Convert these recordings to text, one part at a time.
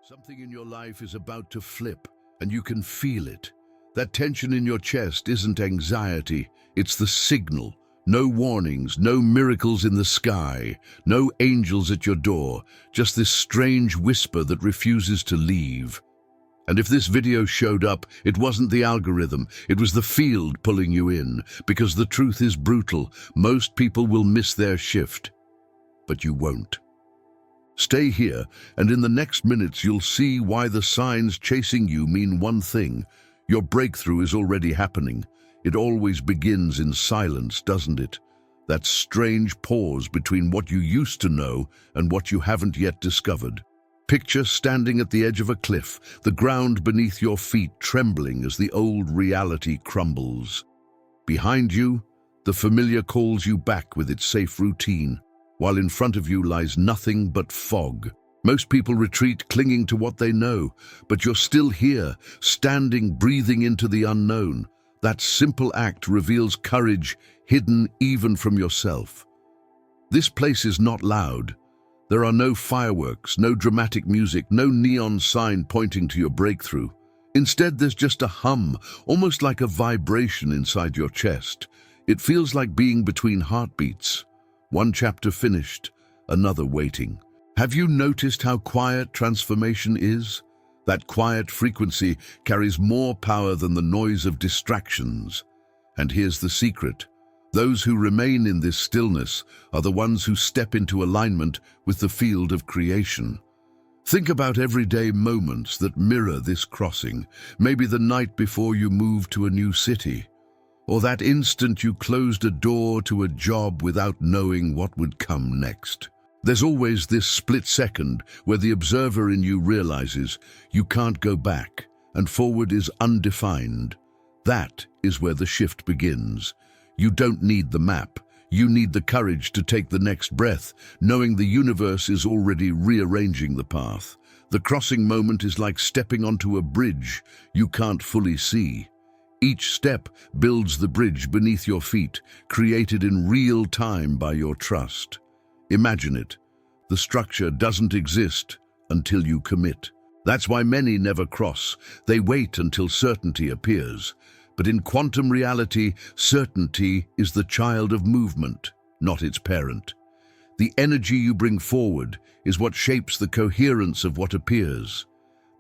Something in your life is about to flip, and you can feel it. That tension in your chest isn't anxiety, it's the signal. No warnings, no miracles in the sky, no angels at your door, just this strange whisper that refuses to leave. And if this video showed up, it wasn't the algorithm, it was the field pulling you in, because the truth is brutal. Most people will miss their shift, but you won't. Stay here, and in the next minutes you'll see why the signs chasing you mean one thing. Your breakthrough is already happening. It always begins in silence, doesn't it? That strange pause between what you used to know and what you haven't yet discovered. Picture standing at the edge of a cliff, the ground beneath your feet trembling as the old reality crumbles. Behind you, the familiar calls you back with its safe routine, while in front of you lies nothing but fog. Most people retreat clinging to what they know, but you're still here, standing, breathing into the unknown. That simple act reveals courage hidden even from yourself. This place is not loud. There are no fireworks, no dramatic music, no neon sign pointing to your breakthrough. Instead, there's just a hum, almost like a vibration inside your chest. It feels like being between heartbeats. One chapter finished, another waiting. Have you noticed how quiet transformation is? That quiet frequency carries more power than the noise of distractions. And here's the secret. Those who remain in this stillness are the ones who step into alignment with the field of creation. Think about everyday moments that mirror this crossing. Maybe the night before you moved to a new city, or that instant you closed a door to a job without knowing what would come next. There's always this split second where the observer in you realizes you can't go back and forward is undefined. That is where the shift begins. You don't need the map. You need the courage to take the next breath, knowing the universe is already rearranging the path. The crossing moment is like stepping onto a bridge you can't fully see. Each step builds the bridge beneath your feet, created in real time by your trust. Imagine it. The structure doesn't exist until you commit. That's why many never cross. They wait until certainty appears. But in quantum reality, certainty is the child of movement, not its parent. The energy you bring forward is what shapes the coherence of what appears.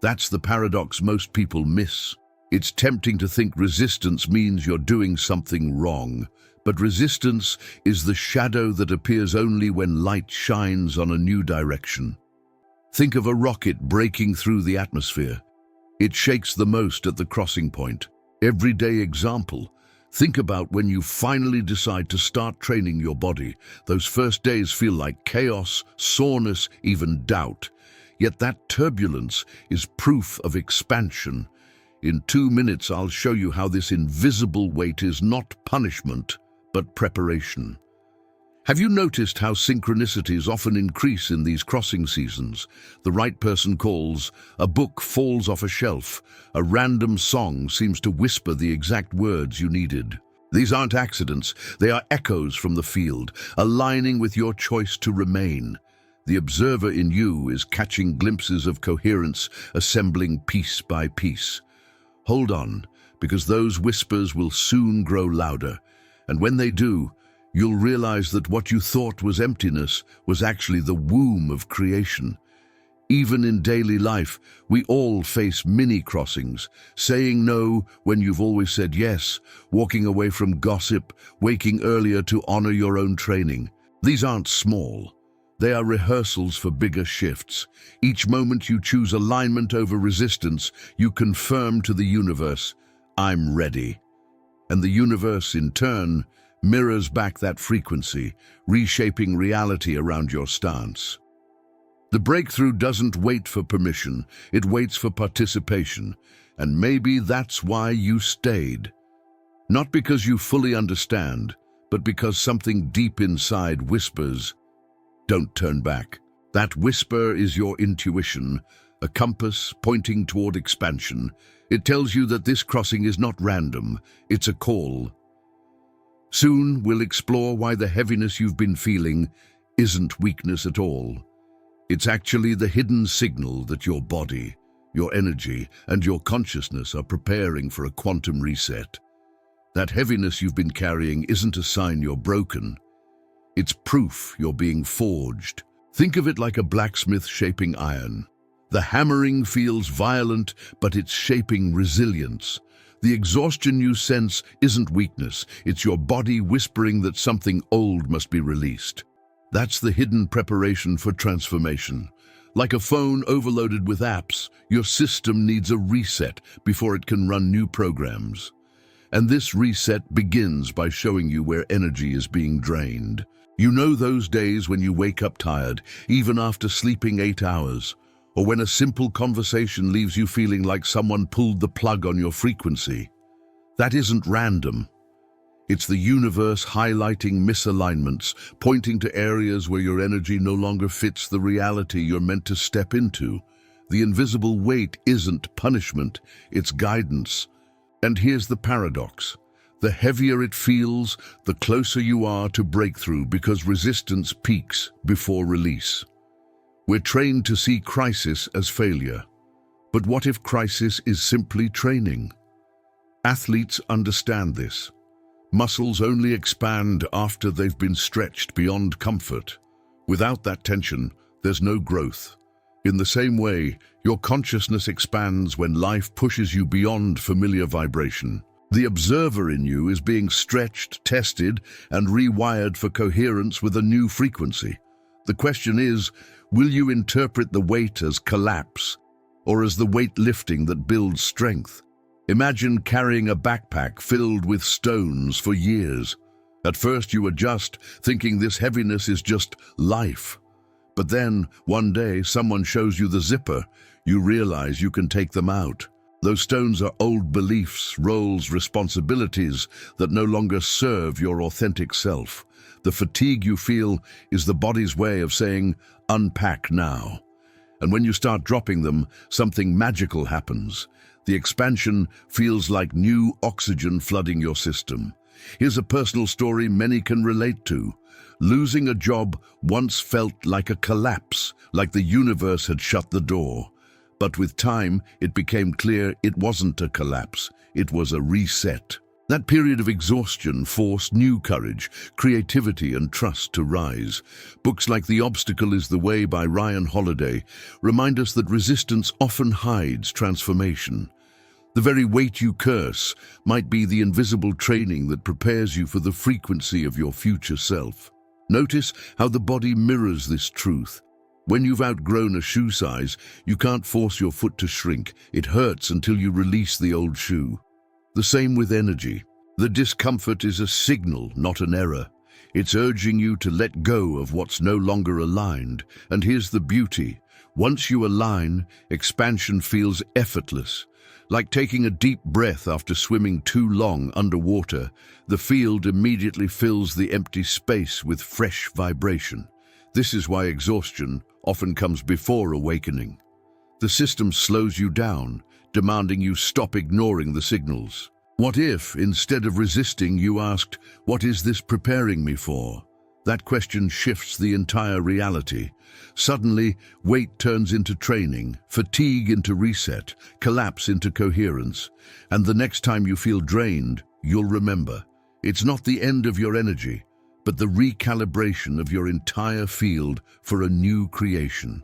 That's the paradox most people miss. It's tempting to think resistance means you're doing something wrong, but resistance is the shadow that appears only when light shines on a new direction. Think of a rocket breaking through the atmosphere. It shakes the most at the crossing point. Everyday example. Think about when you finally decide to start training your body. Those first days feel like chaos, soreness, even doubt. Yet that turbulence is proof of expansion. In 2 minutes, I'll show you how this invisible weight is not punishment, but preparation. Have you noticed how synchronicities often increase in these crossing seasons? The right person calls, a book falls off a shelf, a random song seems to whisper the exact words you needed. These aren't accidents, they are echoes from the field, aligning with your choice to remain. The observer in you is catching glimpses of coherence, assembling piece by piece. Hold on, because those whispers will soon grow louder, and when they do, you'll realize that what you thought was emptiness was actually the womb of creation. Even in daily life, we all face mini-crossings, saying no when you've always said yes, walking away from gossip, waking earlier to honor your own training. These aren't small. They are rehearsals for bigger shifts. Each moment you choose alignment over resistance, you confirm to the universe, I'm ready. And the universe, in turn, mirrors back that frequency, reshaping reality around your stance. The breakthrough doesn't wait for permission, it waits for participation, and maybe that's why you stayed. Not because you fully understand, but because something deep inside whispers, don't turn back. That whisper is your intuition, a compass pointing toward expansion. It tells you that this crossing is not random, it's a call. Soon we'll explore why the heaviness you've been feeling isn't weakness at all. It's actually the hidden signal that your body, your energy, and your consciousness are preparing for a quantum reset. That heaviness you've been carrying isn't a sign you're broken. It's proof you're being forged. Think of it like a blacksmith shaping iron. The hammering feels violent, but it's shaping resilience. The exhaustion you sense isn't weakness, it's your body whispering that something old must be released. That's the hidden preparation for transformation. Like a phone overloaded with apps, your system needs a reset before it can run new programs. And this reset begins by showing you where energy is being drained. You know those days when you wake up tired, even after sleeping 8 hours, or when a simple conversation leaves you feeling like someone pulled the plug on your frequency. That isn't random. It's the universe highlighting misalignments, pointing to areas where your energy no longer fits the reality you're meant to step into. The invisible weight isn't punishment, it's guidance. And here's the paradox. The heavier it feels, the closer you are to breakthrough because resistance peaks before release. We're trained to see crisis as failure. But what if crisis is simply training? Athletes understand this. Muscles only expand after they've been stretched beyond comfort. Without that tension, there's no growth. In the same way, your consciousness expands when life pushes you beyond familiar vibration. The observer in you is being stretched, tested, and rewired for coherence with a new frequency. The question is, will you interpret the weight as collapse, or as the weight lifting that builds strength? Imagine carrying a backpack filled with stones for years. At first you adjust, thinking this heaviness is just life. But then, one day, someone shows you the zipper. You realize you can take them out. Those stones are old beliefs, roles, responsibilities that no longer serve your authentic self. The fatigue you feel is the body's way of saying, unpack now. And when you start dropping them, something magical happens. The expansion feels like new oxygen flooding your system. Here's a personal story many can relate to. Losing a job once felt like a collapse, like the universe had shut the door. But with time, it became clear it wasn't a collapse, it was a reset. That period of exhaustion forced new courage, creativity, and trust to rise. Books like The Obstacle is the Way by Ryan Holiday remind us that resistance often hides transformation. The very weight you curse might be the invisible training that prepares you for the frequency of your future self. Notice how the body mirrors this truth. When you've outgrown a shoe size, you can't force your foot to shrink. It hurts until you release the old shoe. The same with energy. The discomfort is a signal, not an error. It's urging you to let go of what's no longer aligned. And here's the beauty. Once you align, expansion feels effortless. Like taking a deep breath after swimming too long underwater, the field immediately fills the empty space with fresh vibration. This is why exhaustion often comes before awakening. The system slows you down, demanding you stop ignoring the signals. What if, instead of resisting, you asked, "What is this preparing me for?" That question shifts the entire reality. Suddenly, weight turns into training, fatigue into reset, collapse into coherence. And the next time you feel drained, you'll remember. It's not the end of your energy, but the recalibration of your entire field for a new creation.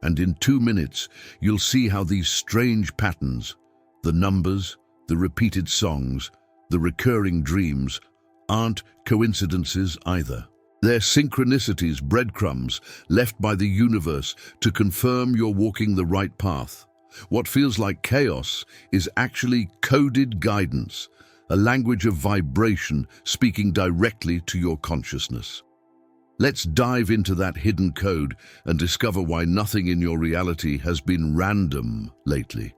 And in 2 minutes, you'll see how these strange patterns, the numbers, the repeated songs, the recurring dreams, aren't coincidences either. They're synchronicities, breadcrumbs left by the universe to confirm you're walking the right path. What feels like chaos is actually coded guidance, a language of vibration speaking directly to your consciousness. Let's dive into that hidden code and discover why nothing in your reality has been random lately.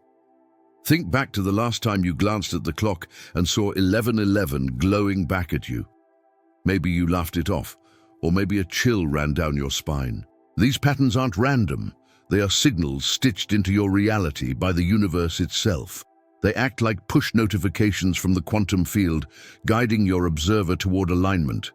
Think back to the last time you glanced at the clock and saw 11:11 glowing back at you. Maybe you laughed it off, or maybe a chill ran down your spine. These patterns aren't random. They are signals stitched into your reality by the universe itself. They act like push notifications from the quantum field, guiding your observer toward alignment.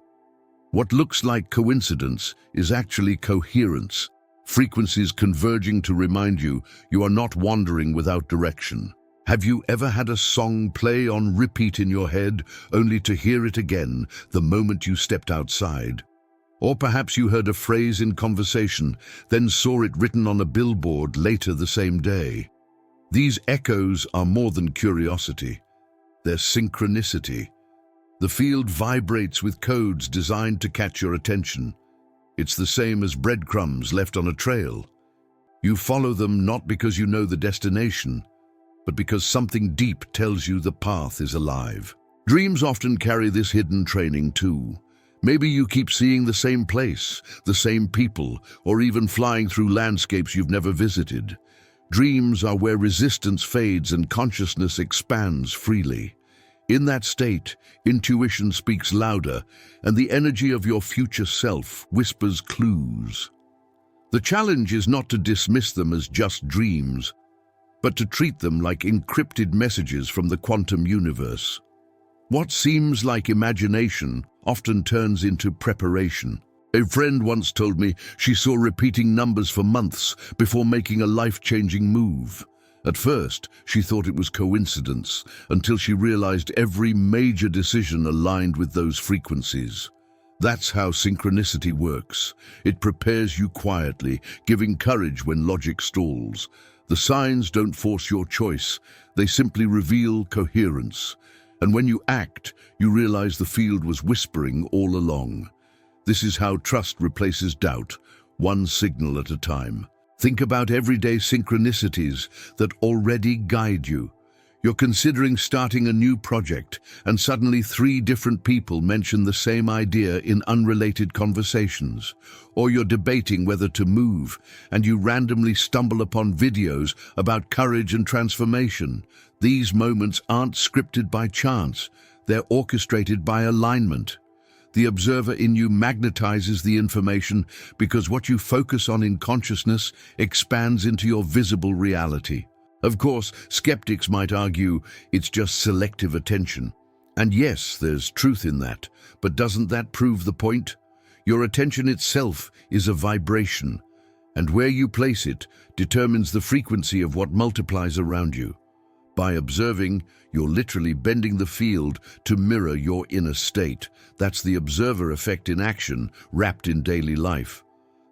What looks like coincidence is actually coherence. frequencies converging to remind you you are not wandering without direction. Have you ever had a song play on repeat in your head, only to hear it again the moment you stepped outside? Or perhaps you heard a phrase in conversation, then saw it written on a billboard later the same day. These echoes are more than curiosity. They're synchronicity. The field vibrates with codes designed to catch your attention. It's the same as breadcrumbs left on a trail. You follow them not because you know the destination, but because something deep tells you the path is alive. Dreams often carry this hidden training too. Maybe you keep seeing the same place, the same people, or even flying through landscapes you've never visited. Dreams are where resistance fades and consciousness expands freely. In that state, intuition speaks louder, and the energy of your future self whispers clues. The challenge is not to dismiss them as just dreams, but to treat them like encrypted messages from the quantum universe. What seems like imagination often turns into preparation. A friend once told me she saw repeating numbers for months before making a life-changing move. At first, she thought it was coincidence, until she realized every major decision aligned with those frequencies. That's how synchronicity works. It prepares you quietly, giving courage when logic stalls. The signs don't force your choice, they simply reveal coherence. And when you act, you realize the field was whispering all along. This is how trust replaces doubt, one signal at a time. Think about everyday synchronicities that already guide you. You're considering starting a new project, and suddenly 3 different people mention the same idea in unrelated conversations. Or you're debating whether to move, and you randomly stumble upon videos about courage and transformation. These moments aren't scripted by chance, they're orchestrated by alignment. The observer in you magnetizes the information because what you focus on in consciousness expands into your visible reality. Of course, skeptics might argue it's just selective attention. And yes, there's truth in that, but doesn't that prove the point? Your attention itself is a vibration, and where you place it determines the frequency of what multiplies around you. By observing, you're literally bending the field to mirror your inner state. That's the observer effect in action, wrapped in daily life.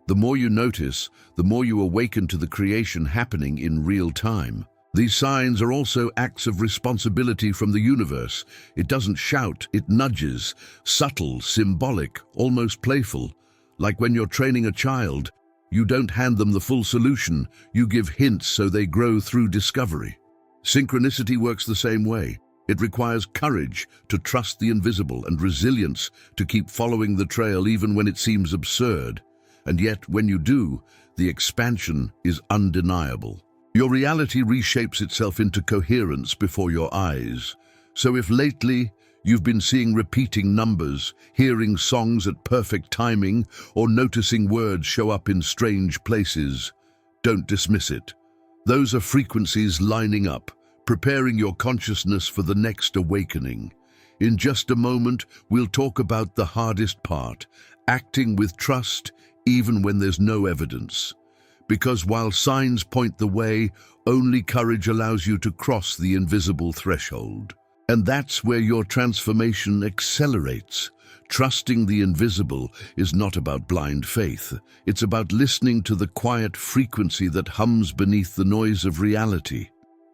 The more you notice, the more you awaken to the creation happening in real time. These signs are also acts of responsibility from the universe. It doesn't shout, it nudges, subtle, symbolic, almost playful. Like when you're training a child, you don't hand them the full solution, you give hints so they grow through discovery. Synchronicity works the same way. It requires courage to trust the invisible and resilience to keep following the trail even when it seems absurd. And yet, when you do, the expansion is undeniable. Your reality reshapes itself into coherence before your eyes. So if lately you've been seeing repeating numbers, hearing songs at perfect timing, or noticing words show up in strange places, don't dismiss it. Those are frequencies lining up, preparing your consciousness for the next awakening. In just a moment, we'll talk about the hardest part, acting with trust even when there's no evidence. Because while signs point the way, only courage allows you to cross the invisible threshold. And that's where your transformation accelerates. Trusting the invisible is not about blind faith. It's about listening to the quiet frequency that hums beneath the noise of reality.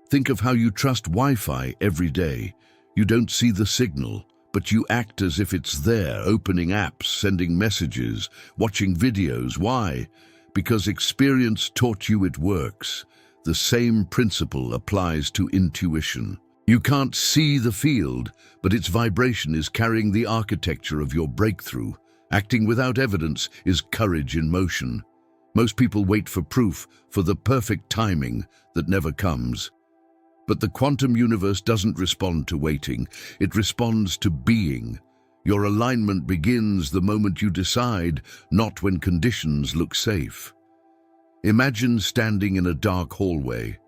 Think of how you trust Wi-Fi every day. You don't see the signal, but you act as if it's there, opening apps, sending messages, watching videos. Why? Because experience taught you it works. The same principle applies to intuition. You can't see the field, but its vibration is carrying the architecture of your breakthrough. Acting without evidence is courage in motion. Most people wait for proof, for the perfect timing that never comes. But the quantum universe doesn't respond to waiting, it responds to being. Your alignment begins the moment you decide, not when conditions look safe. Imagine standing in a dark hallway.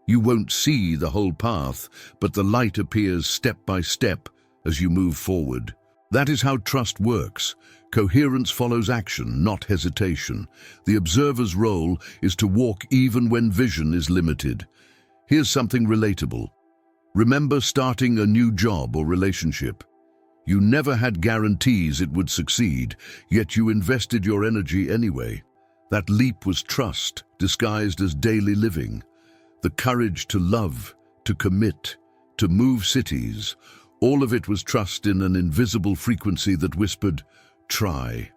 You won't see the whole path, but the light appears step by step as you move forward. That is how trust works. Coherence follows action, not hesitation. The observer's role is to walk even when vision is limited. Here's something relatable. Remember starting a new job or relationship. You never had guarantees it would succeed, yet you invested your energy anyway. That leap was trust, disguised as daily living. The courage to love, to commit, to move cities. All of it was trust in an invisible frequency that whispered, try.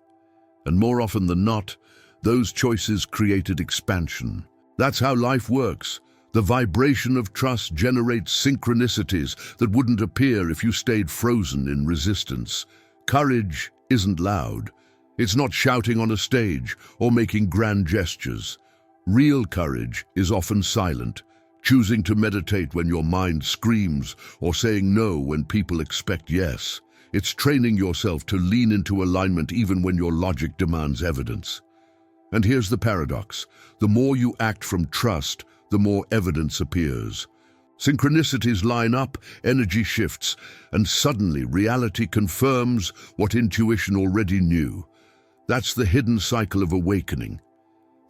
And more often than not, those choices created expansion. That's how life works. The vibration of trust generates synchronicities that wouldn't appear if you stayed frozen in resistance. Courage isn't loud. It's not shouting on a stage or making grand gestures. Real courage is often silent, choosing to meditate when your mind screams or saying no when people expect yes. It's training yourself to lean into alignment even when your logic demands evidence. And here's the paradox. The more you act from trust, the more evidence appears. Synchronicities line up, energy shifts, and suddenly reality confirms what intuition already knew. That's the hidden cycle of awakening.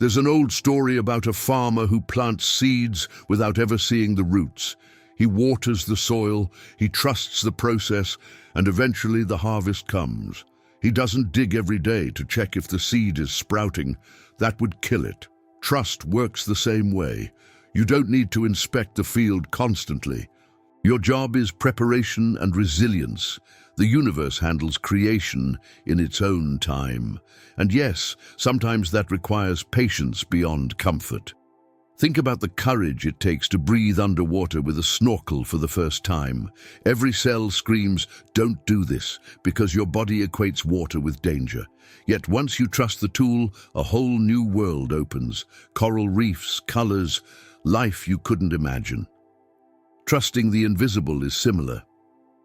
There's an old story about a farmer who plants seeds without ever seeing the roots. He waters the soil, he trusts the process, and eventually the harvest comes. He doesn't dig every day to check if the seed is sprouting. That would kill it. Trust works the same way. You don't need to inspect the field constantly. Your job is preparation and resilience. The universe handles creation in its own time. And yes, sometimes that requires patience beyond comfort. Think about the courage it takes to breathe underwater with a snorkel for the first time. Every cell screams, "Don't do this," because your body equates water with danger. Yet once you trust the tool, a whole new world opens. Coral reefs, colors, life you couldn't imagine. Trusting the invisible is similar.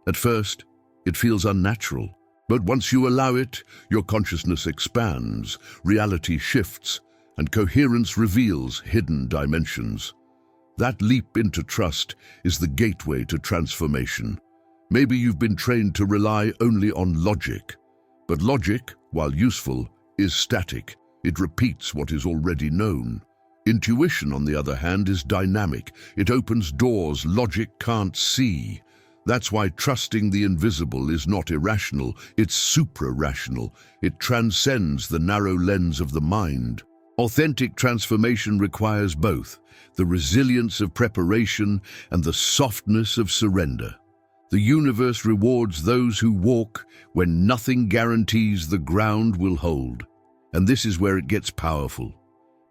At first, it feels unnatural. But once you allow it, your consciousness expands, reality shifts, and coherence reveals hidden dimensions. That leap into trust is the gateway to transformation. Maybe you've been trained to rely only on logic. But logic, while useful, is static. It repeats what is already known. Intuition, on the other hand, is dynamic. It opens doors logic can't see. That's why trusting the invisible is not irrational, it's supra-rational. It transcends the narrow lens of the mind. Authentic transformation requires both, the resilience of preparation and the softness of surrender. The universe rewards those who walk when nothing guarantees the ground will hold. And this is where it gets powerful.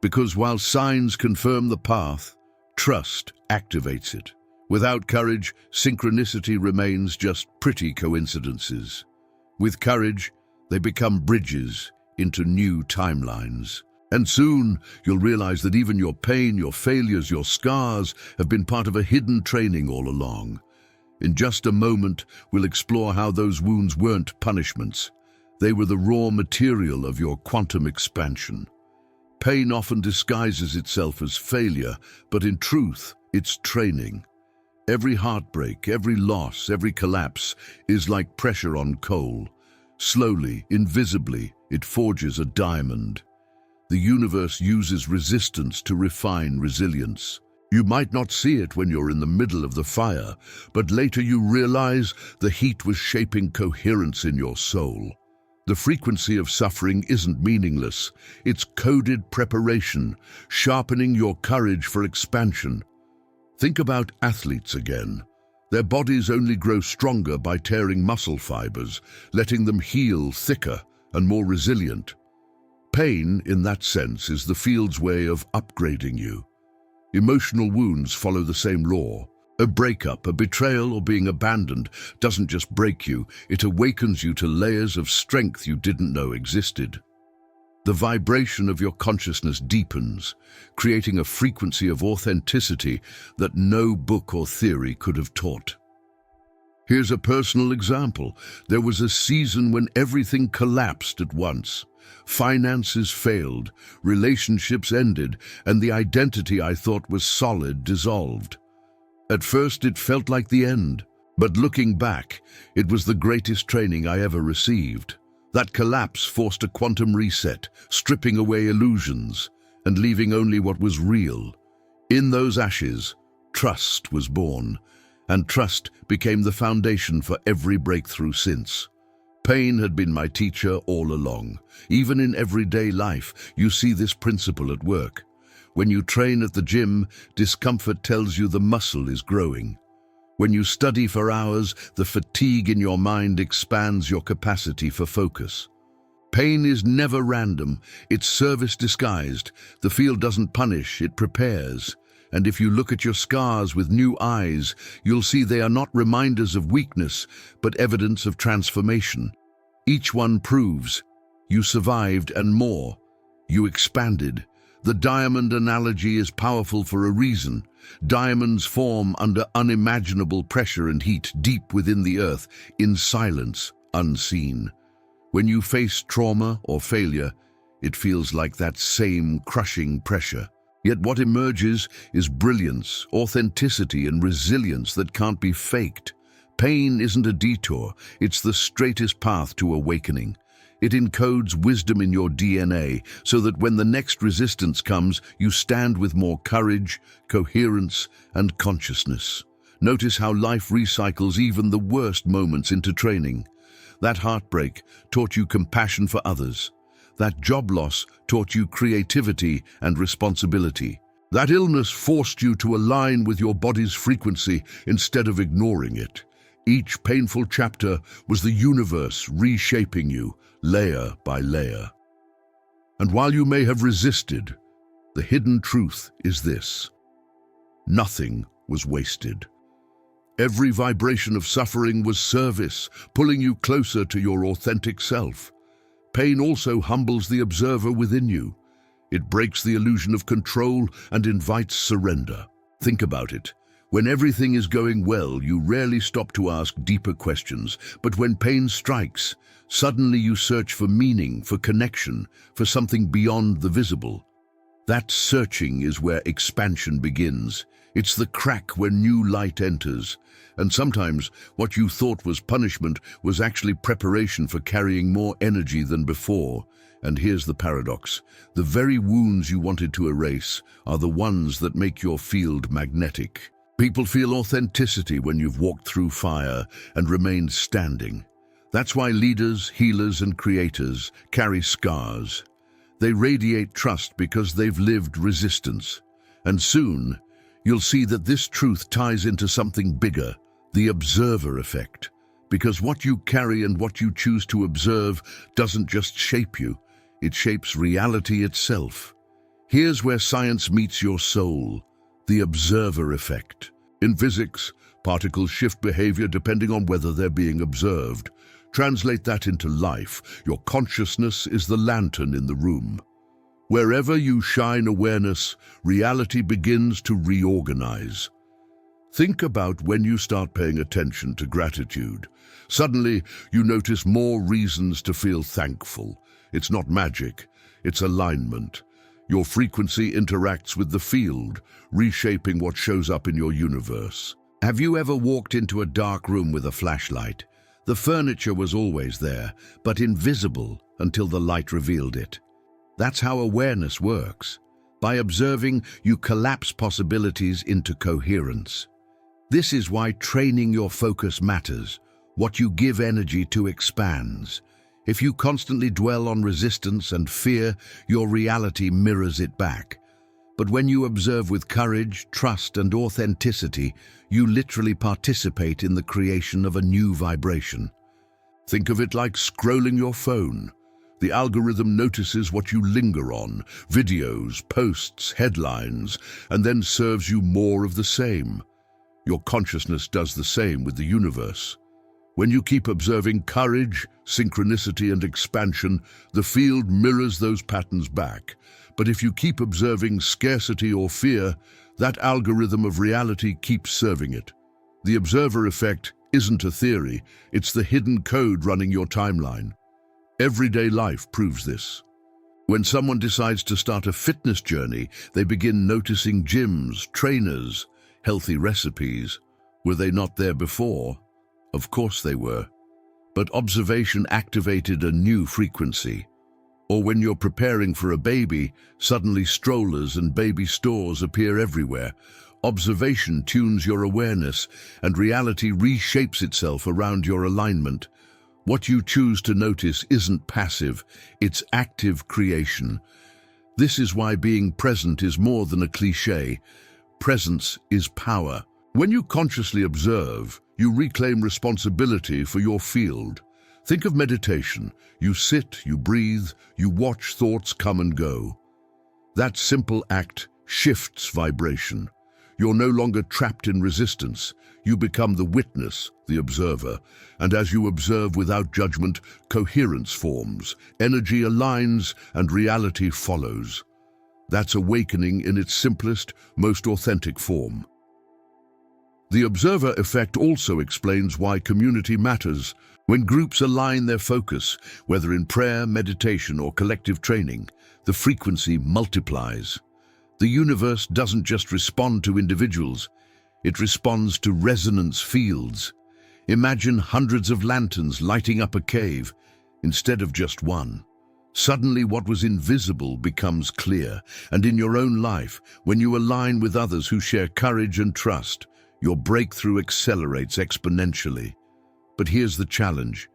Because while signs confirm the path, trust activates it. Without courage, synchronicity remains just pretty coincidences. With courage, they become bridges into new timelines. And soon, you'll realize that even your pain, your failures, your scars have been part of a hidden training all along. In just a moment, we'll explore how those wounds weren't punishments. They were the raw material of your quantum expansion. Pain often disguises itself as failure, but in truth, it's training. Every heartbreak, every loss, every collapse is like pressure on coal. Slowly, invisibly, it forges a diamond. The universe uses resistance to refine resilience. You might not see it when you're in the middle of the fire, but later you realize the heat was shaping coherence in your soul. The frequency of suffering isn't meaningless. It's coded preparation, sharpening your courage for expansion. Think about athletes again. Their bodies only grow stronger by tearing muscle fibers, letting them heal thicker and more resilient. Pain, in that sense, is the field's way of upgrading you. Emotional wounds follow the same law. A breakup, a betrayal, or being abandoned doesn't just break you, it awakens you to layers of strength you didn't know existed. The vibration of your consciousness deepens, creating a frequency of authenticity that no book or theory could have taught. Here's a personal example. There was a season when everything collapsed at once. Finances failed, relationships ended, and the identity I thought was solid dissolved. At first it felt like the end, but looking back, it was the greatest training I ever received. That collapse forced a quantum reset, stripping away illusions and leaving only what was real. In those ashes, trust was born, and trust became the foundation for every breakthrough since. Pain had been my teacher all along. Even in everyday life, you see this principle at work. When you train at the gym, discomfort tells you the muscle is growing. When you study for hours, the fatigue in your mind expands your capacity for focus. Pain is never random. It's service disguised. The field doesn't punish, it prepares. And if you look at your scars with new eyes, you'll see they are not reminders of weakness, but evidence of transformation. Each one proves you survived and more. You expanded. The diamond analogy is powerful for a reason. Diamonds form under unimaginable pressure and heat deep within the earth, in silence, unseen. When you face trauma or failure, it feels like that same crushing pressure. Yet what emerges is brilliance, authenticity, and resilience that can't be faked. Pain isn't a detour, it's the straightest path to awakening. It encodes wisdom in your DNA so that when the next resistance comes, you stand with more courage, coherence, and consciousness. Notice how life recycles even the worst moments into training. That heartbreak taught you compassion for others. That job loss taught you creativity and responsibility. That illness forced you to align with your body's frequency instead of ignoring it. Each painful chapter was the universe reshaping you, layer by layer. And while you may have resisted, the hidden truth is this: nothing was wasted. Every vibration of suffering was service, pulling you closer to your authentic self. Pain also humbles the observer within you. It breaks the illusion of control and invites surrender. Think about it. When everything is going well, you rarely stop to ask deeper questions. But when pain strikes, suddenly you search for meaning, for connection, for something beyond the visible. That searching is where expansion begins. It's the crack where new light enters. And sometimes what you thought was punishment was actually preparation for carrying more energy than before. And here's the paradox. The very wounds you wanted to erase are the ones that make your field magnetic. People feel authenticity when you've walked through fire and remained standing. That's why leaders, healers, and creators carry scars. They radiate trust because they've lived resistance. And soon, you'll see that this truth ties into something bigger, the observer effect. Because what you carry and what you choose to observe doesn't just shape you, it shapes reality itself. Here's where science meets your soul, the observer effect. In physics, particles shift behavior depending on whether they're being observed. Translate that into life. Your consciousness is the lantern in the room. Wherever you shine awareness, reality begins to reorganize. Think about when you start paying attention to gratitude. Suddenly, you notice more reasons to feel thankful. It's not magic, it's alignment. Your frequency interacts with the field, reshaping what shows up in your universe. Have you ever walked into a dark room with a flashlight? The furniture was always there, but invisible until the light revealed it. That's how awareness works. By observing, you collapse possibilities into coherence. This is why training your focus matters. What you give energy to expands. If you constantly dwell on resistance and fear, your reality mirrors it back. But when you observe with courage, trust, and authenticity, you literally participate in the creation of a new vibration. Think of it like scrolling your phone. The algorithm notices what you linger on, videos, posts, headlines, and then serves you more of the same. Your consciousness does the same with the universe. When you keep observing courage, synchronicity, and expansion, the field mirrors those patterns back. But if you keep observing scarcity or fear, that algorithm of reality keeps serving it. The observer effect isn't a theory, it's the hidden code running your timeline. Everyday life proves this. When someone decides to start a fitness journey, they begin noticing gyms, trainers, healthy recipes. Were they not there before? Of course they were. but observation activated a new frequency. Or when you're preparing for a baby, suddenly strollers and baby stores appear everywhere. Observation tunes your awareness, and reality reshapes itself around your alignment. What you choose to notice isn't passive, it's active creation. This is why being present is more than a cliché. Presence is power. When you consciously observe, you reclaim responsibility for your field. Think of meditation. You sit, you breathe, you watch thoughts come and go. That simple act shifts vibration. You're no longer trapped in resistance. You become the witness, the observer. And as you observe without judgment, coherence forms, energy aligns, and reality follows. That's awakening in its simplest, most authentic form. The observer effect also explains why community matters. When groups align their focus, whether in prayer, meditation, or collective training, the frequency multiplies. The universe doesn't just respond to individuals, it responds to resonance fields. Imagine hundreds of lanterns lighting up a cave, instead of just one. Suddenly what was invisible becomes clear, and in your own life, when you align with others who share courage and trust, your breakthrough accelerates exponentially. But here's the challenge.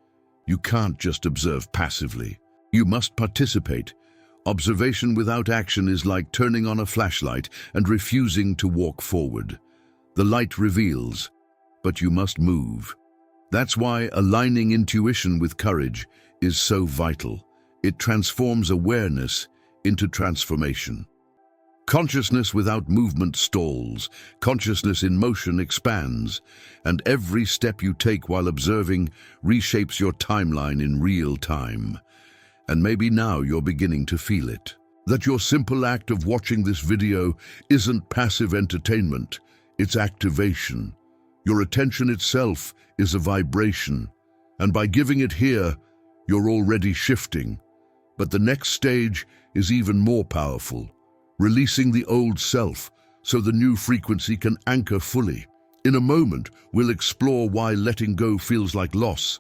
You can't just observe passively. You must participate. Observation without action is like turning on a flashlight and refusing to walk forward. The light reveals, but you must move. That's why aligning intuition with courage is so vital. It transforms awareness into transformation. Consciousness without movement stalls, consciousness in motion expands, and every step you take while observing reshapes your timeline in real time. And maybe now you're beginning to feel it. That your simple act of watching this video isn't passive entertainment, it's activation. Your attention itself is a vibration, and by giving it here, you're already shifting. But the next stage is even more powerful. Releasing the old self so the new frequency can anchor fully. In a moment, we'll explore why letting go feels like loss,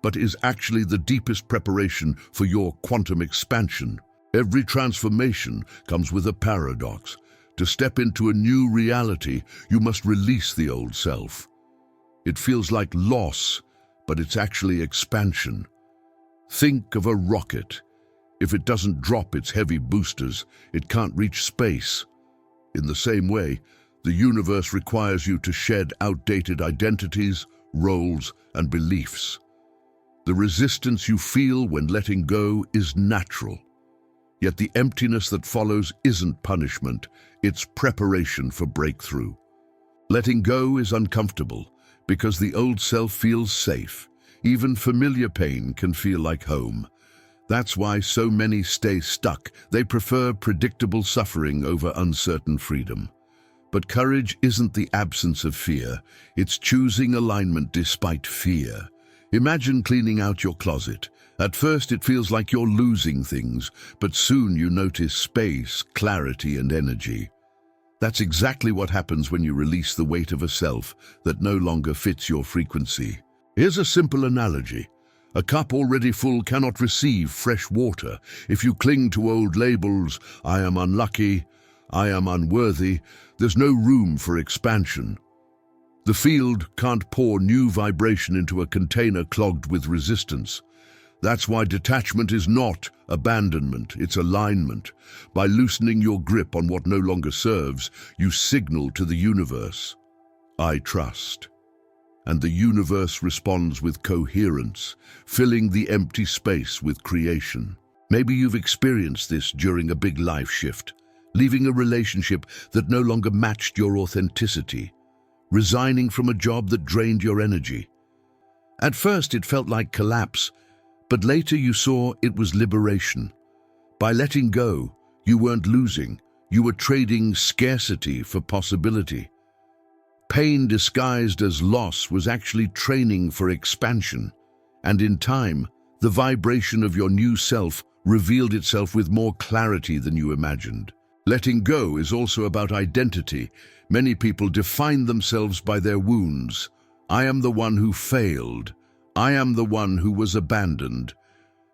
but is actually the deepest preparation for your quantum expansion. Every transformation comes with a paradox. To step into a new reality, you must release the old self. It feels like loss, but it's actually expansion. Think of a rocket. If it doesn't drop its heavy boosters, it can't reach space. In the same way, the universe requires you to shed outdated identities, roles, and beliefs. The resistance you feel when letting go is natural. Yet the emptiness that follows isn't punishment, it's preparation for breakthrough. Letting go is uncomfortable because the old self feels safe. Even familiar pain can feel like home. That's why so many stay stuck. They prefer predictable suffering over uncertain freedom. But courage isn't the absence of fear. It's choosing alignment despite fear. Imagine cleaning out your closet. At first it feels like you're losing things, but soon you notice space, clarity, and energy. That's exactly what happens when you release the weight of a self that no longer fits your frequency. Here's a simple analogy. A cup already full cannot receive fresh water. If you cling to old labels, I am unlucky, I am unworthy, there's no room for expansion. The field can't pour new vibration into a container clogged with resistance. That's why detachment is not abandonment, it's alignment. By loosening your grip on what no longer serves, you signal to the universe, I trust. And the universe responds with coherence, filling the empty space with creation. Maybe you've experienced this during a big life shift, leaving a relationship that no longer matched your authenticity, resigning from a job that drained your energy. At first it felt like collapse, but later you saw it was liberation. By letting go, you weren't losing, you were trading scarcity for possibility. Pain disguised as loss was actually training for expansion, and in time, the vibration of your new self revealed itself with more clarity than you imagined. Letting go is also about identity. Many people define themselves by their wounds. I am the one who failed. I am the one who was abandoned.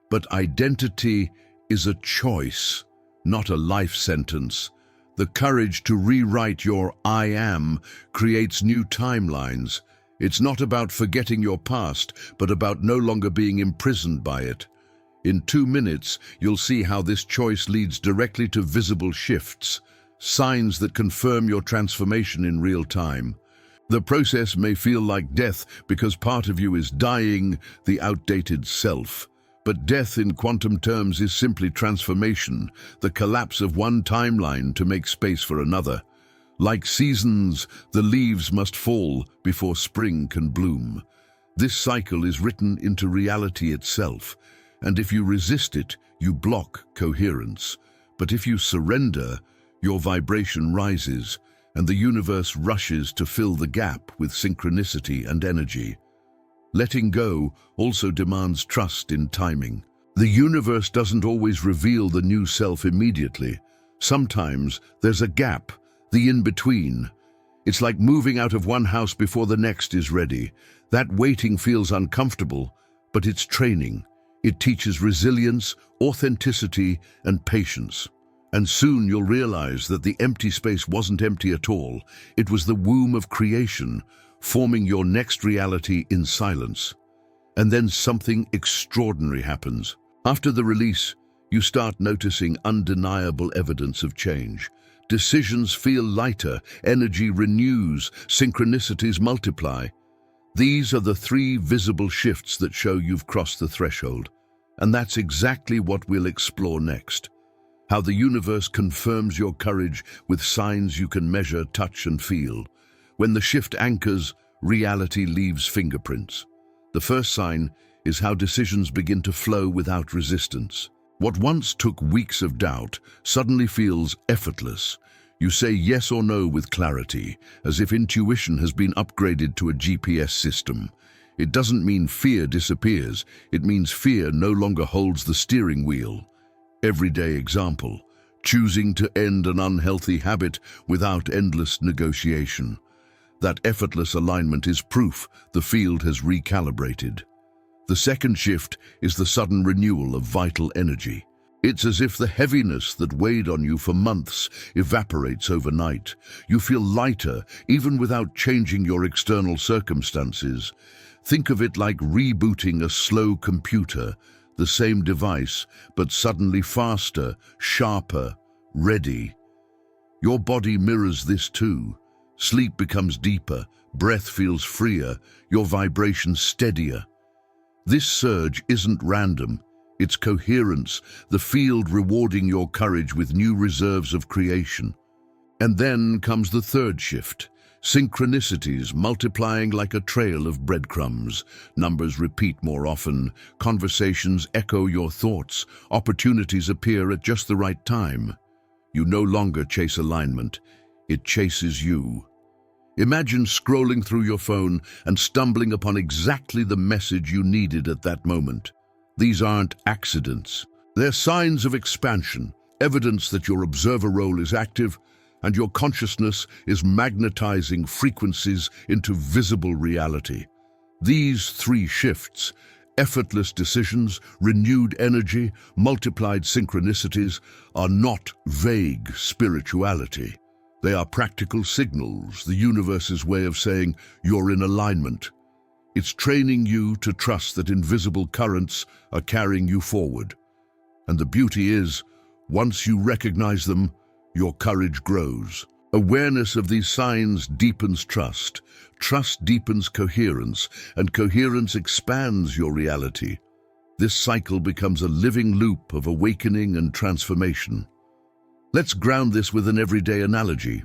But identity is a choice, not a life sentence. The courage to rewrite your I am creates new timelines. It's not about forgetting your past, but about no longer being imprisoned by it. In 2 minutes, you'll see how this choice leads directly to visible shifts, signs that confirm your transformation in real time. The process may feel like death because part of you is dying, the outdated self. But death in quantum terms is simply transformation, the collapse of one timeline to make space for another. Like seasons, the leaves must fall before spring can bloom. This cycle is written into reality itself, and if you resist it, you block coherence. But if you surrender, your vibration rises, and the universe rushes to fill the gap with synchronicity and energy. Letting go also demands trust in timing. The universe doesn't always reveal the new self immediately. Sometimes there's a gap, the in-between. It's like moving out of one house before the next is ready. That waiting feels uncomfortable, but it's training. It teaches resilience, authenticity, and patience. And soon you'll realize that the empty space wasn't empty at all. It was the womb of creation, forming your next reality in silence. And then something extraordinary happens. After the release, you start noticing undeniable evidence of change. Decisions feel lighter, energy renews, synchronicities multiply. These are the 3 visible shifts that show you've crossed the threshold. And that's exactly what we'll explore next. How the universe confirms your courage with signs you can measure, touch, and feel. When the shift anchors, reality leaves fingerprints. The first sign is how decisions begin to flow without resistance. What once took weeks of doubt suddenly feels effortless. You say yes or no with clarity, as if intuition has been upgraded to a GPS system. It doesn't mean fear disappears, it means fear no longer holds the steering wheel. Everyday example: choosing to end an unhealthy habit without endless negotiation. That effortless alignment is proof the field has recalibrated. The second shift is the sudden renewal of vital energy. It's as if the heaviness that weighed on you for months evaporates overnight. You feel lighter, even without changing your external circumstances. Think of it like rebooting a slow computer, the same device, but suddenly faster, sharper, ready. Your body mirrors this too. Sleep becomes deeper, breath feels freer, your vibration steadier. This surge isn't random, it's coherence, the field rewarding your courage with new reserves of creation. And then comes the third shift. Synchronicities multiplying like a trail of breadcrumbs. Numbers repeat more often, conversations echo your thoughts, opportunities appear at just the right time. You no longer chase alignment, it chases you. Imagine scrolling through your phone and stumbling upon exactly the message you needed at that moment. These aren't accidents. They're signs of expansion, evidence that your observer role is active and your consciousness is magnetizing frequencies into visible reality. These 3 shifts, effortless decisions, renewed energy, multiplied synchronicities, are not vague spirituality. They are practical signals, the universe's way of saying you're in alignment. It's training you to trust that invisible currents are carrying you forward. And the beauty is, once you recognize them, your courage grows. Awareness of these signs deepens trust. Trust deepens coherence, and coherence expands your reality. This cycle becomes a living loop of awakening and transformation. Let's ground this with an everyday analogy.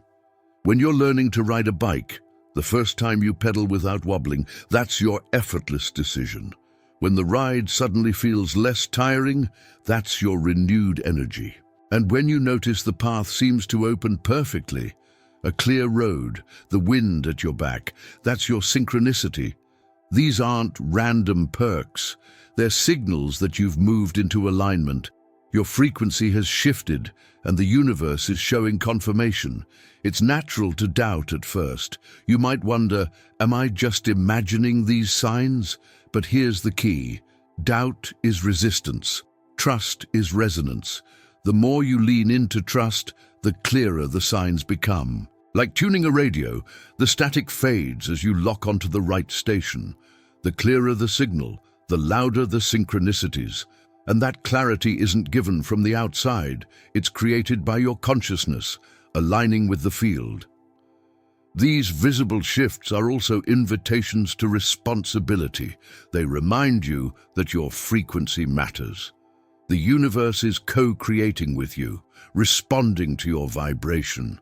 When you're learning to ride a bike, the first time you pedal without wobbling, that's your effortless decision. When the ride suddenly feels less tiring, that's your renewed energy. And when you notice the path seems to open perfectly, a clear road, the wind at your back, that's your synchronicity. These aren't random perks. They're signals that you've moved into alignment. Your frequency has shifted, and the universe is showing confirmation. It's natural to doubt at first. You might wonder, am I just imagining these signs? But here's the key. Doubt is resistance. Trust is resonance. The more you lean into trust, the clearer the signs become. Like tuning a radio, the static fades as you lock onto the right station. The clearer the signal, the louder the synchronicities. And that clarity isn't given from the outside, it's created by your consciousness, aligning with the field. These visible shifts are also invitations to responsibility. They remind you that your frequency matters. The universe is co-creating with you, responding to your vibration.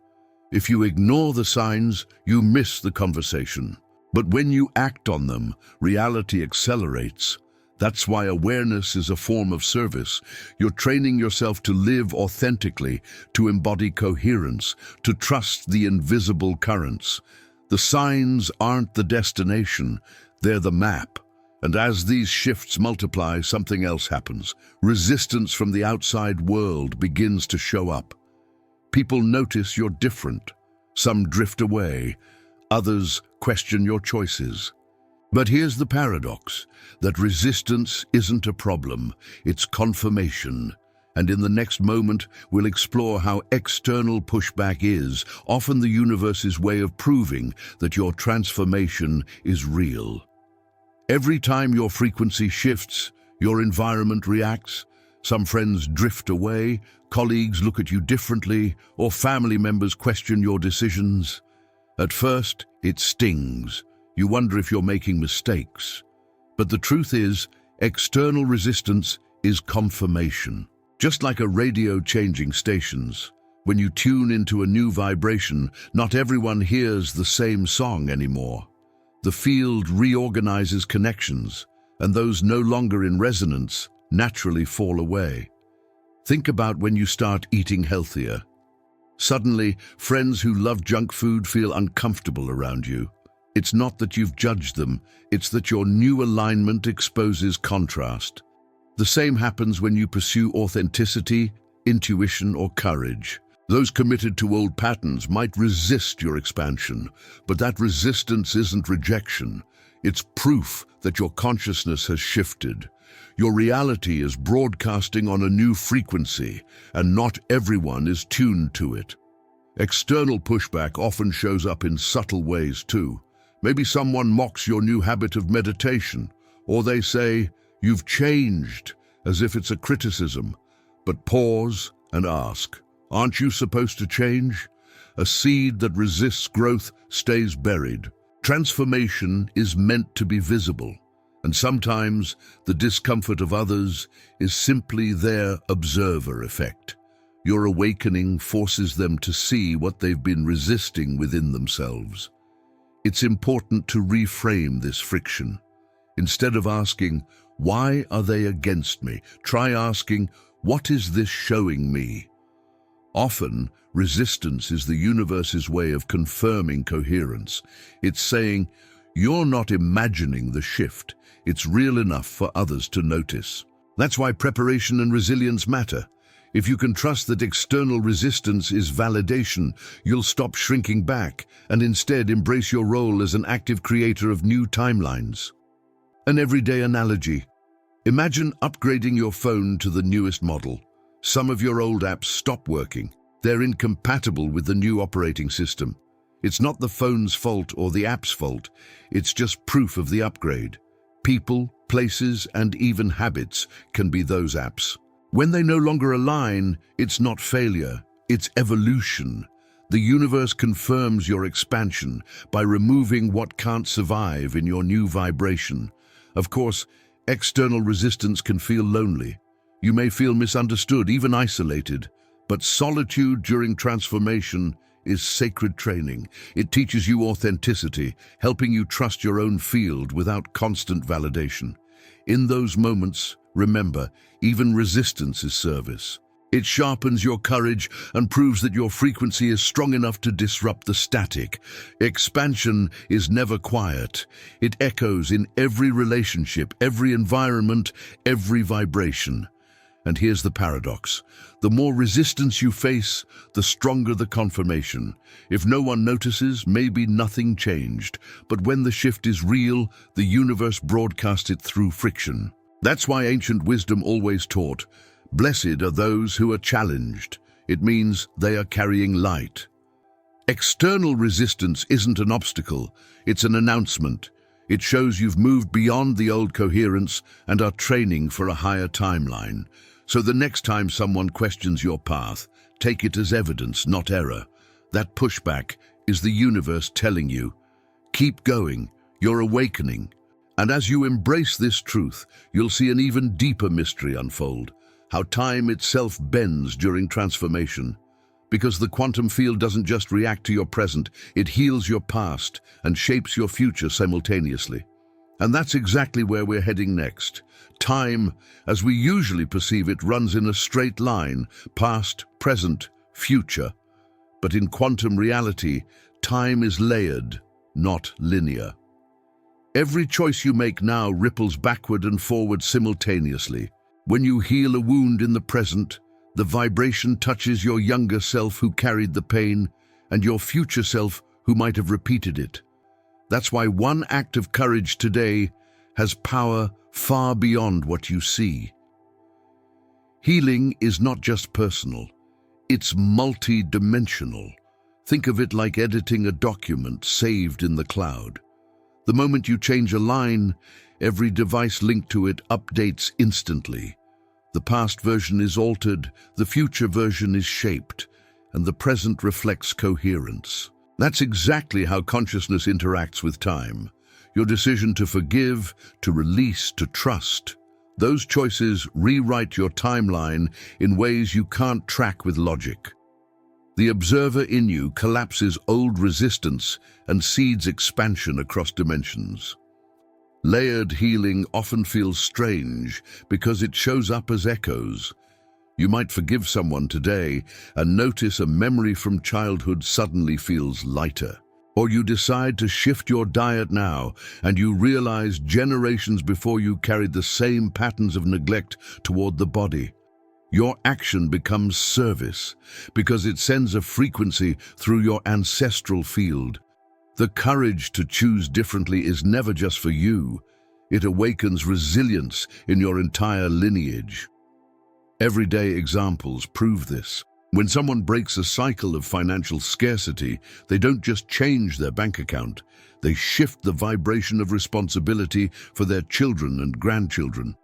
If you ignore the signs, you miss the conversation. But when you act on them, reality accelerates. That's why awareness is a form of service. You're training yourself to live authentically, to embody coherence, to trust the invisible currents. The signs aren't the destination, they're the map. And as these shifts multiply, something else happens. Resistance from the outside world begins to show up. People notice you're different. Some drift away. Others question your choices. But here's the paradox, that resistance isn't a problem, it's confirmation. And in the next moment, we'll explore how external pushback is, often the universe's way of proving that your transformation is real. Every time your frequency shifts, your environment reacts. Some friends drift away, colleagues look at you differently, or family members question your decisions. At first, it stings. You wonder if you're making mistakes. But the truth is, external resistance is confirmation. Just like a radio changing stations, when you tune into a new vibration, not everyone hears the same song anymore. The field reorganizes connections, and those no longer in resonance naturally fall away. Think about when you start eating healthier. Suddenly, friends who love junk food feel uncomfortable around you. It's not that you've judged them, it's that your new alignment exposes contrast. The same happens when you pursue authenticity, intuition, or courage. Those committed to old patterns might resist your expansion, but that resistance isn't rejection. It's proof that your consciousness has shifted. Your reality is broadcasting on a new frequency, and not everyone is tuned to it. External pushback often shows up in subtle ways too. Maybe someone mocks your new habit of meditation, or they say, "You've changed," as if it's a criticism. But pause and ask, aren't you supposed to change? A seed that resists growth stays buried. Transformation is meant to be visible, and sometimes the discomfort of others is simply their observer effect. Your awakening forces them to see what they've been resisting within themselves. It's important to reframe this friction. Instead of asking, "Why are they against me?" try asking, "What is this showing me?" Often, resistance is the universe's way of confirming coherence. It's saying, "You're not imagining the shift. It's real enough for others to notice." That's why preparation and resilience matter. If you can trust that external resistance is validation, you'll stop shrinking back and instead embrace your role as an active creator of new timelines. An everyday analogy. Imagine upgrading your phone to the newest model. Some of your old apps stop working. They're incompatible with the new operating system. It's not the phone's fault or the app's fault. It's just proof of the upgrade. People, places, and even habits can be those apps. When they no longer align, it's not failure, it's evolution. The universe confirms your expansion by removing what can't survive in your new vibration. Of course, external resistance can feel lonely. You may feel misunderstood, even isolated. But solitude during transformation is sacred training. It teaches you authenticity, helping you trust your own field without constant validation. In those moments, remember, even resistance is service. It sharpens your courage and proves that your frequency is strong enough to disrupt the static. Expansion is never quiet. It echoes in every relationship, every environment, every vibration. And here's the paradox. The more resistance you face, the stronger the confirmation. If no one notices, maybe nothing changed. But when the shift is real, the universe broadcasts it through friction. That's why ancient wisdom always taught, blessed are those who are challenged. It means they are carrying light. External resistance isn't an obstacle, it's an announcement. It shows you've moved beyond the old coherence and are training for a higher timeline. So the next time someone questions your path, take it as evidence, not error. That pushback is the universe telling you, keep going, you're awakening. And as you embrace this truth, you'll see an even deeper mystery unfold, how time itself bends during transformation. Because the quantum field doesn't just react to your present, it heals your past and shapes your future simultaneously. And that's exactly where we're heading next. Time, as we usually perceive it, runs in a straight line, past, present, future. But in quantum reality, time is layered, not linear. Every choice you make now ripples backward and forward simultaneously. When you heal a wound in the present, the vibration touches your younger self who carried the pain and your future self who might have repeated it. That's why one act of courage today has power far beyond what you see. Healing is not just personal, it's multi-dimensional. Think of it like editing a document saved in the cloud. The moment you change a line, every device linked to it updates instantly. The past version is altered, the future version is shaped, and the present reflects coherence. That's exactly how consciousness interacts with time. Your decision to forgive, to release, to trust. Those choices rewrite your timeline in ways you can't track with logic. The observer in you collapses old resistance and seeds expansion across dimensions. Layered healing often feels strange because it shows up as echoes. You might forgive someone today and notice a memory from childhood suddenly feels lighter. Or you decide to shift your diet now and you realize generations before you carried the same patterns of neglect toward the body. Your action becomes service because it sends a frequency through your ancestral field. The courage to choose differently is never just for you. It awakens resilience in your entire lineage. Everyday examples prove this. When someone breaks a cycle of financial scarcity, they don't just change their bank account. They shift the vibration of responsibility for their children and grandchildren.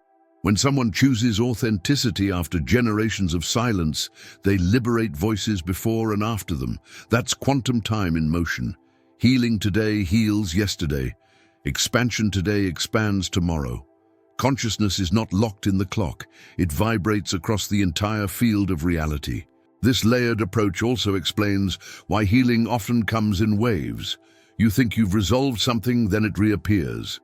When someone chooses authenticity after generations of silence, they liberate voices before and after them. That's quantum time in motion. Healing today heals yesterday. Expansion today expands tomorrow. Consciousness is not locked in the clock. It vibrates across the entire field of reality. This layered approach also explains why healing often comes in waves. You think you've resolved something, then it reappears.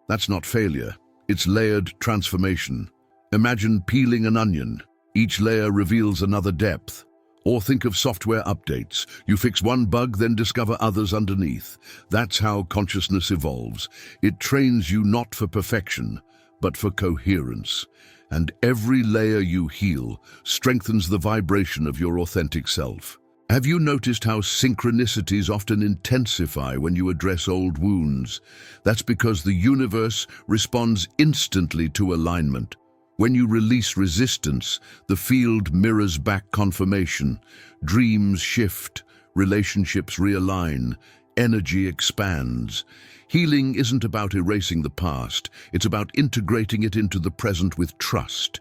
That's not failure. It's layered transformation. Imagine peeling an onion. Each layer reveals another depth. Or think of software updates. You fix one bug, then discover others underneath. That's how consciousness evolves. It trains you not for perfection, but for coherence. And every layer you heal strengthens the vibration of your authentic self. Have you noticed how synchronicities often intensify when you address old wounds? That's because the universe responds instantly to alignment. When you release resistance, the field mirrors back confirmation. Dreams shift, relationships realign, energy expands. Healing isn't about erasing the past, it's about integrating it into the present with trust.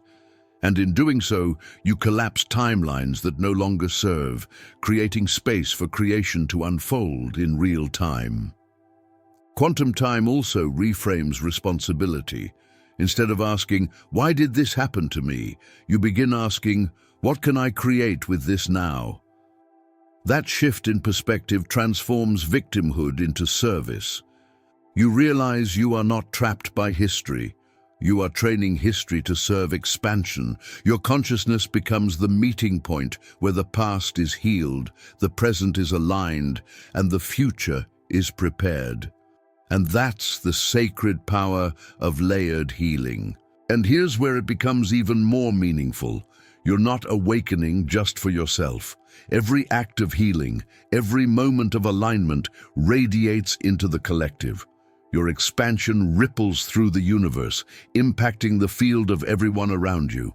And in doing so, you collapse timelines that no longer serve, creating space for creation to unfold in real time. Quantum time also reframes responsibility. Instead of asking, "Why did this happen to me?" you begin asking, "What can I create with this now?" That shift in perspective transforms victimhood into service. You realize you are not trapped by history. You are training history to serve expansion. Your consciousness becomes the meeting point where the past is healed, the present is aligned, and the future is prepared. And that's the sacred power of layered healing. And here's where it becomes even more meaningful. You're not awakening just for yourself. Every act of healing, every moment of alignment radiates into the collective. Your expansion ripples through the universe, impacting the field of everyone around you.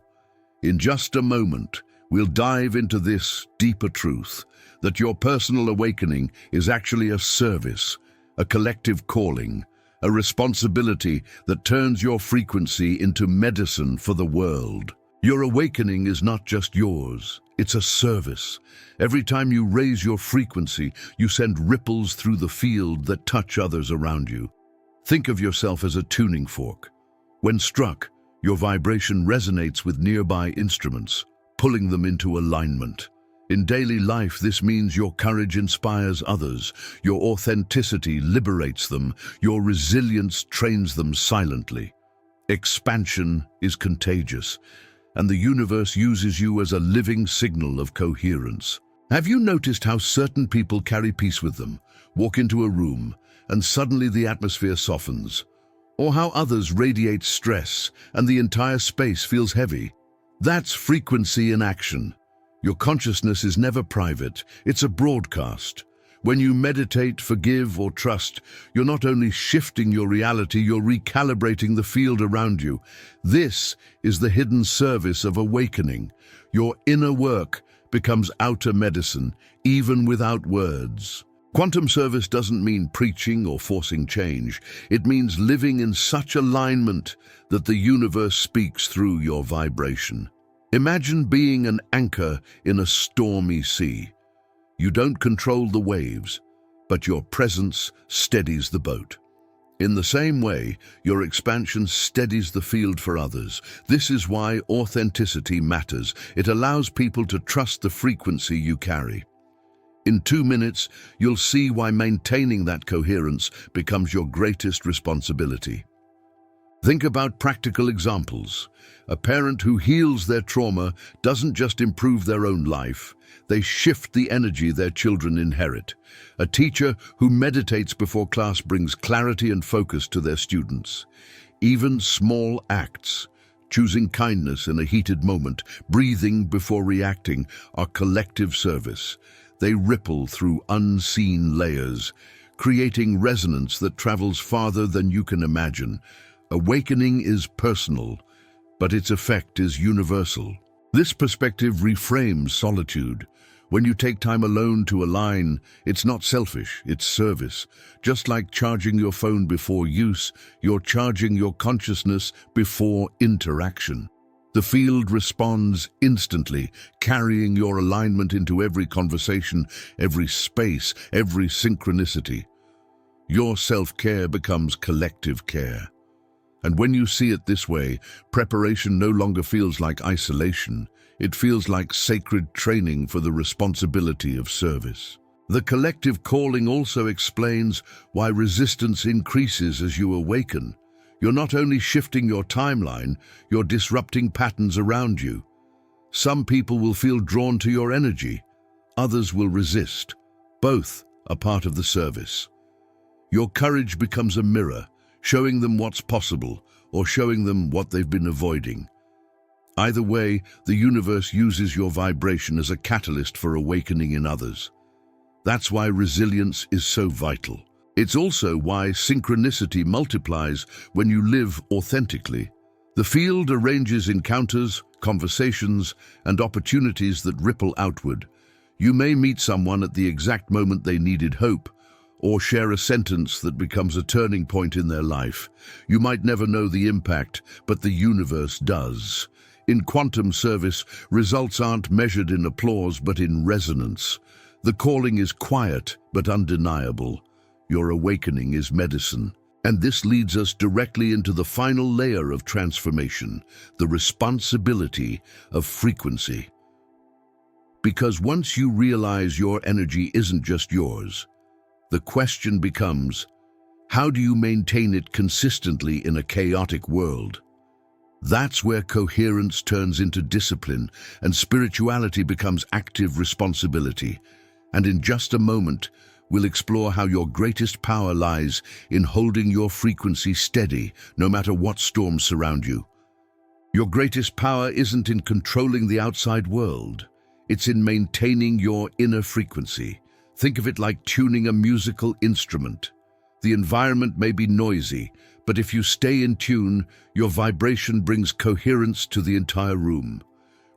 In just a moment, we'll dive into this deeper truth, that your personal awakening is actually a service, a collective calling, a responsibility that turns your frequency into medicine for the world. Your awakening is not just yours, it's a service. Every time you raise your frequency, you send ripples through the field that touch others around you. Think of yourself as a tuning fork. When struck, your vibration resonates with nearby instruments, pulling them into alignment. In daily life, this means your courage inspires others, your authenticity liberates them, your resilience trains them silently. Expansion is contagious, and the universe uses you as a living signal of coherence. Have you noticed how certain people carry peace with them, walk into a room, and suddenly the atmosphere softens? Or how others radiate stress, and the entire space feels heavy? That's frequency in action. Your consciousness is never private, it's a broadcast. When you meditate, forgive, or trust, you're not only shifting your reality, you're recalibrating the field around you. This is the hidden service of awakening. Your inner work becomes outer medicine, even without words. Quantum service doesn't mean preaching or forcing change. It means living in such alignment that the universe speaks through your vibration. Imagine being an anchor in a stormy sea. You don't control the waves, but your presence steadies the boat. In the same way, your expansion steadies the field for others. This is why authenticity matters. It allows people to trust the frequency you carry. In 2 minutes, you'll see why maintaining that coherence becomes your greatest responsibility. Think about practical examples. A parent who heals their trauma doesn't just improve their own life, they shift the energy their children inherit. A teacher who meditates before class brings clarity and focus to their students. Even small acts, choosing kindness in a heated moment, breathing before reacting, are collective service. They ripple through unseen layers, creating resonance that travels farther than you can imagine. Awakening is personal, but its effect is universal. This perspective reframes solitude. When you take time alone to align, it's not selfish, it's service. Just like charging your phone before use, you're charging your consciousness before interaction. The field responds instantly, carrying your alignment into every conversation, every space, every synchronicity. Your self-care becomes collective care. And when you see it this way, preparation no longer feels like isolation. It feels like sacred training for the responsibility of service. The collective calling also explains why resistance increases as you awaken. You're not only shifting your timeline, you're disrupting patterns around you. Some people will feel drawn to your energy, others will resist. Both are part of the service. Your courage becomes a mirror, showing them what's possible or showing them what they've been avoiding. Either way, the universe uses your vibration as a catalyst for awakening in others. That's why resilience is so vital. It's also why synchronicity multiplies when you live authentically. The field arranges encounters, conversations, and opportunities that ripple outward. You may meet someone at the exact moment they needed hope, or share a sentence that becomes a turning point in their life. You might never know the impact, but the universe does. In quantum service, results aren't measured in applause but in resonance. The calling is quiet but undeniable. Your awakening is medicine. And this leads us directly into the final layer of transformation, the responsibility of frequency. Because once you realize your energy isn't just yours, the question becomes, how do you maintain it consistently in a chaotic world? That's where coherence turns into discipline and spirituality becomes active responsibility. And in just a moment, we'll explore how your greatest power lies in holding your frequency steady, no matter what storms surround you. Your greatest power isn't in controlling the outside world. It's in maintaining your inner frequency. Think of it like tuning a musical instrument. The environment may be noisy, but if you stay in tune, your vibration brings coherence to the entire room.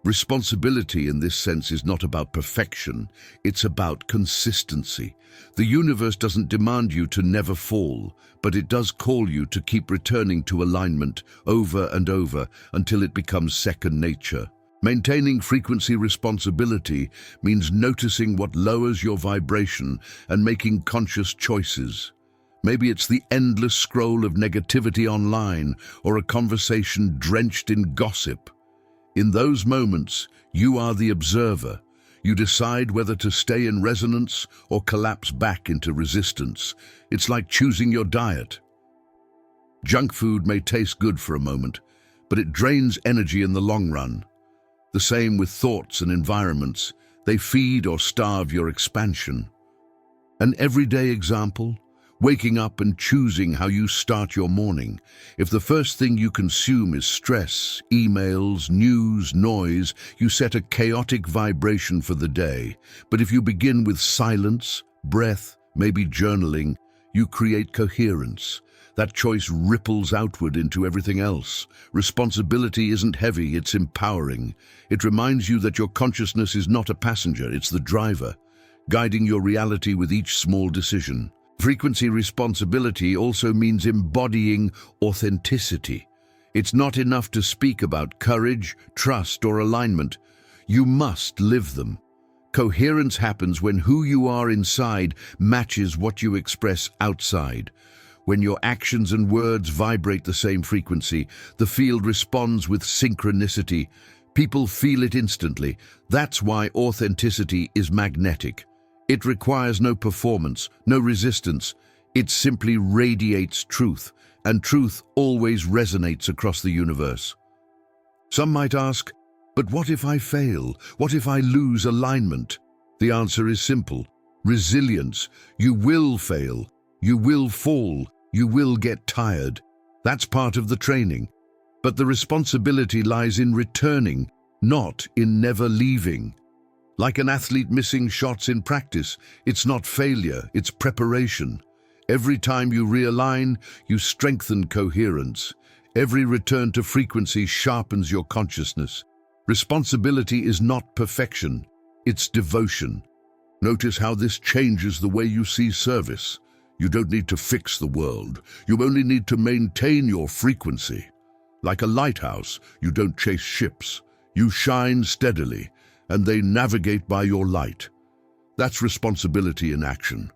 Responsibility in this sense is not about perfection, it's about consistency. The universe doesn't demand you to never fall, but it does call you to keep returning to alignment over and over until it becomes second nature. Maintaining frequency responsibility means noticing what lowers your vibration and making conscious choices. Maybe it's the endless scroll of negativity online or a conversation drenched in gossip. In those moments, you are the observer. You decide whether to stay in resonance or collapse back into resistance. It's like choosing your diet. Junk food may taste good for a moment, but it drains energy in the long run. The same with thoughts and environments. They feed or starve your expansion. An everyday example: waking up and choosing how you start your morning. If the first thing you consume is stress, emails, news, noise, you set a chaotic vibration for the day. But if you begin with silence, breath, maybe journaling, you create coherence. That choice ripples outward into everything else. Responsibility isn't heavy, it's empowering. It reminds you that your consciousness is not a passenger, it's the driver, guiding your reality with each small decision. Frequency responsibility also means embodying authenticity. It's not enough to speak about courage, trust, or alignment. You must live them. Coherence happens when who you are inside matches what you express outside. When your actions and words vibrate the same frequency, the field responds with synchronicity. People feel it instantly. That's why authenticity is magnetic. It requires no performance, no resistance. It simply radiates truth, and truth always resonates across the universe. Some might ask, but what if I fail? What if I lose alignment? The answer is simple: resilience. You will fail. You will fall. You will get tired. That's part of the training. But the responsibility lies in returning, not in never leaving. Like an athlete missing shots in practice, it's not failure, it's preparation. Every time you realign, you strengthen coherence. Every return to frequency sharpens your consciousness. Responsibility is not perfection, it's devotion. Notice how this changes the way you see service. You don't need to fix the world. You only need to maintain your frequency. Like a lighthouse, you don't chase ships. You shine steadily, and they navigate by your light. That's responsibility in action.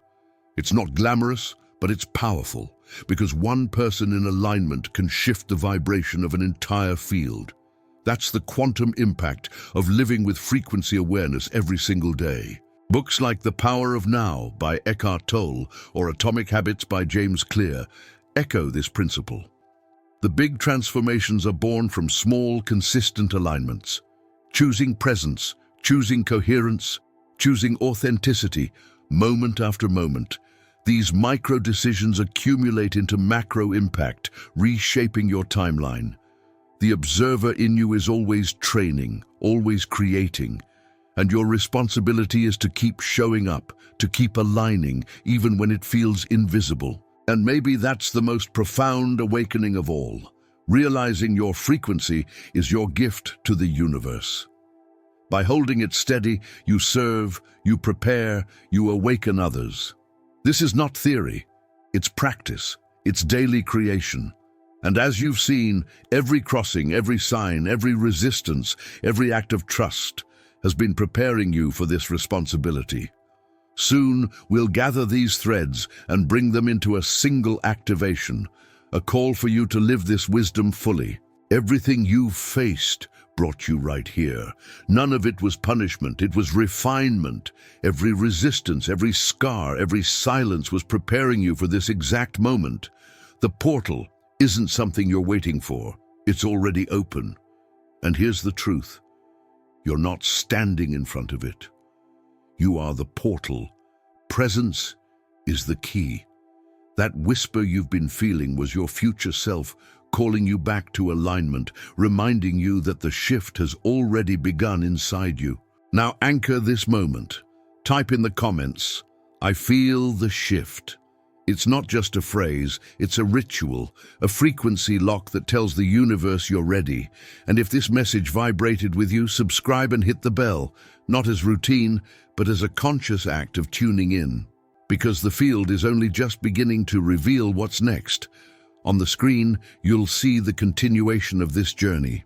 It's not glamorous, but it's powerful, because one person in alignment can shift the vibration of an entire field. That's the quantum impact of living with frequency awareness every single day. Books like The Power of Now by Eckhart Tolle or Atomic Habits by James Clear echo this principle. The big transformations are born from small, consistent alignments. Choosing presence, choosing coherence, choosing authenticity, moment after moment. These micro decisions accumulate into macro impact, reshaping your timeline. The observer in you is always training, always creating. And your responsibility is to keep showing up, to keep aligning, even when it feels invisible. And maybe that's the most profound awakening of all. Realizing your frequency is your gift to the universe. By holding it steady, you serve, you prepare, you awaken others. This is not theory, it's practice, it's daily creation. And as you've seen, every crossing, every sign, every resistance, every act of trust has been preparing you for this responsibility. Soon, we'll gather these threads and bring them into a single activation, a call for you to live this wisdom fully. Everything you've faced brought you right here. None of it was punishment, it was refinement. Every resistance, every scar, every silence was preparing you for this exact moment. The portal isn't something you're waiting for, it's already open. And here's the truth. You're not standing in front of it. You are the portal. Presence is the key. That whisper you've been feeling was your future self calling you back to alignment, reminding you that the shift has already begun inside you. Now anchor this moment. Type in the comments, "I feel the shift." It's not just a phrase, it's a ritual, a frequency lock that tells the universe you're ready. And if this message vibrated with you, subscribe and hit the bell, not as routine, but as a conscious act of tuning in. Because the field is only just beginning to reveal what's next. On the screen, you'll see the continuation of this journey.